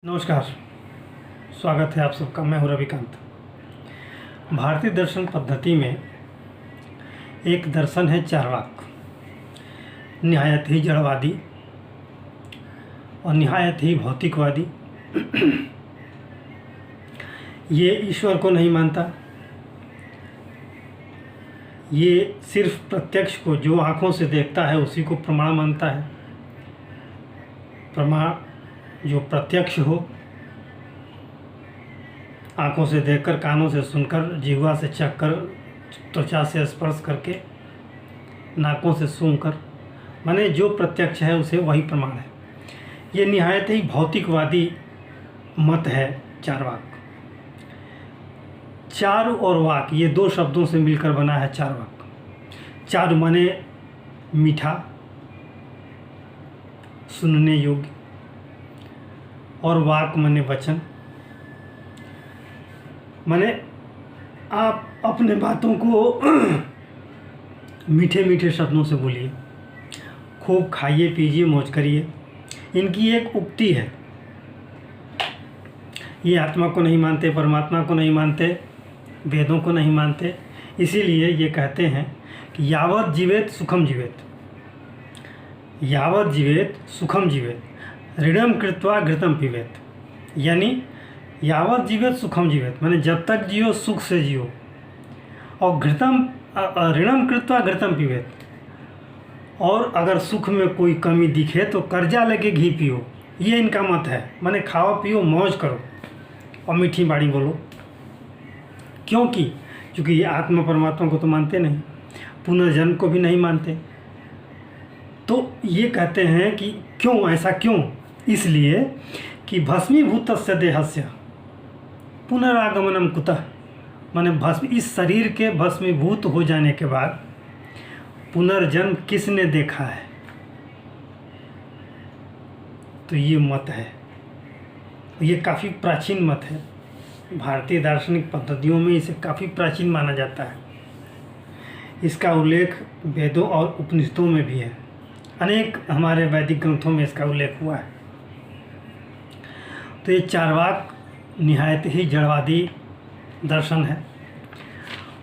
नमस्कार, स्वागत है आप सबका। मैं हूं रविकांत। भारतीय दर्शन पद्धति में एक दर्शन है चार्वाक, निहायत ही जड़वादी और निहायत ही भौतिकवादी। ये ईश्वर को नहीं मानता, ये सिर्फ प्रत्यक्ष को जो आँखों से देखता है उसी को प्रमाण मानता है। प्रमाण जो प्रत्यक्ष हो, आँखों से देखकर, कानों से सुनकर, जिह्वा से चखकर, त्वचा से स्पर्श करके, नाकों से सूंघकर, माने जो प्रत्यक्ष है उसे वही प्रमाण है। ये निहायत ही भौतिकवादी मत है चार्वाक। चारु और वाक, ये दो शब्दों से मिलकर बना है चार्वाक। चारु माने मीठा, सुनने योग्य, और वाक माने वचन। माने आप अपने बातों को मीठे मीठे शब्दों से बोलिए, खूब खाइए, पीजिए, मौज करिए। इनकी एक उक्ति है, ये आत्मा को नहीं मानते, परमात्मा को नहीं मानते, वेदों को नहीं मानते। इसीलिए ये कहते हैं कि यावत जीवेत सुखम जीवेत, यावत जीवेत सुखम जीवेत, ऋणम कृत्वा घृतम पीवेत। यानी यावत जीवेत सुखम जीवेत, माने जब तक जियो सुख से जियो, और ऋणम कृत्वा घृतम पीवेत, और अगर सुख में कोई कमी दिखे तो कर्जा लेके घी पियो। ये इनका मत है। माने खाओ पियो, मौज करो और मीठी बाड़ी बोलो। क्योंकि ये आत्मा परमात्मा को तो मानते नहीं, पुनर्जन्म को भी नहीं मानते। तो ये कहते हैं कि क्यों, ऐसा क्यों? इसलिए कि भस्मीभूतस्य देहस्य पुनरागमनम कुतः, माने भस्म, इस शरीर के भस्मीभूत हो जाने के बाद पुनर्जन्म किसने देखा है? तो ये मत है, ये काफ़ी प्राचीन मत है। भारतीय दार्शनिक पद्धतियों में इसे काफ़ी प्राचीन माना जाता है। इसका उल्लेख वेदों और उपनिषदों में भी है। अनेक हमारे वैदिक ग्रंथों में इसका उल्लेख हुआ है। तो ये चार्वाक निहायत ही जड़वादी दर्शन है,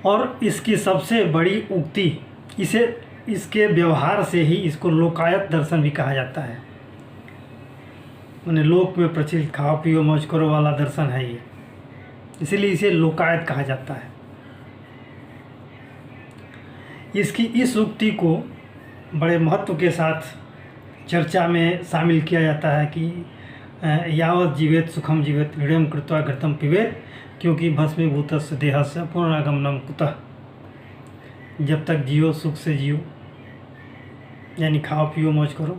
और इसकी सबसे बड़ी उक्ति, इसके व्यवहार से ही इसको लोकायत दर्शन भी कहा जाता है। माने लोक में प्रचलित खाओ पियो मौज करो वाला दर्शन है ये, इसीलिए इसे लोकायत कहा जाता है। इसकी इस उक्ति को बड़े महत्व के साथ चर्चा में शामिल किया जाता है कि यावत जीवेत सुखम जीवेत, ऋणम कृत्वा घृतम पिबेत, क्योंकि भस्मीभूतस्य देहस्य पुनरागमनम कुतः। जब तक जियो सुख से जियो, यानी खाओ पियो मौज करो,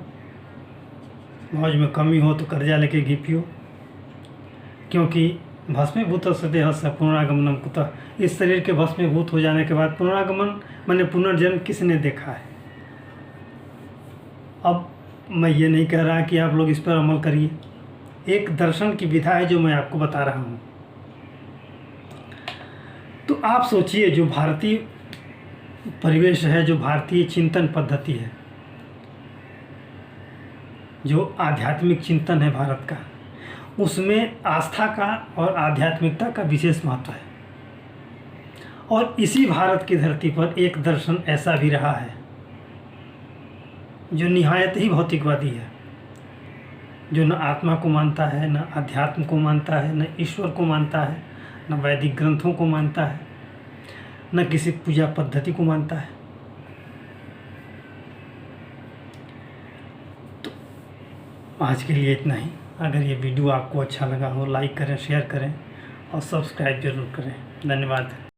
मौज में कमी हो तो कर्जा लेके घी पियो, क्योंकि भस्मीभूतस्य देहस्य पुनरागमनम कुतः। इस शरीर के भस्मीभूत हो जाने के बाद पुनरागमन माने पुनर्जन्म किसने देखा है? अब मैं ये नहीं कह रहा कि आप लोग इस पर अमल करिए, एक दर्शन की विधा है जो मैं आपको बता रहा हूँ। तो आप सोचिए, जो भारतीय परिवेश है, जो भारतीय चिंतन पद्धति है, जो आध्यात्मिक चिंतन है भारत का, उसमें आस्था का और आध्यात्मिकता का विशेष महत्व है। और इसी भारत की धरती पर एक दर्शन ऐसा भी रहा है जो निहायत ही भौतिकवादी है, जो न आत्मा को मानता है, न अध्यात्म को मानता है, न ईश्वर को मानता है, न वैदिक ग्रंथों को मानता है, न किसी पूजा पद्धति को मानता है। तो आज के लिए इतना ही। अगर ये वीडियो आपको अच्छा लगा हो, लाइक करें, शेयर करें और सब्सक्राइब जरूर करें। धन्यवाद।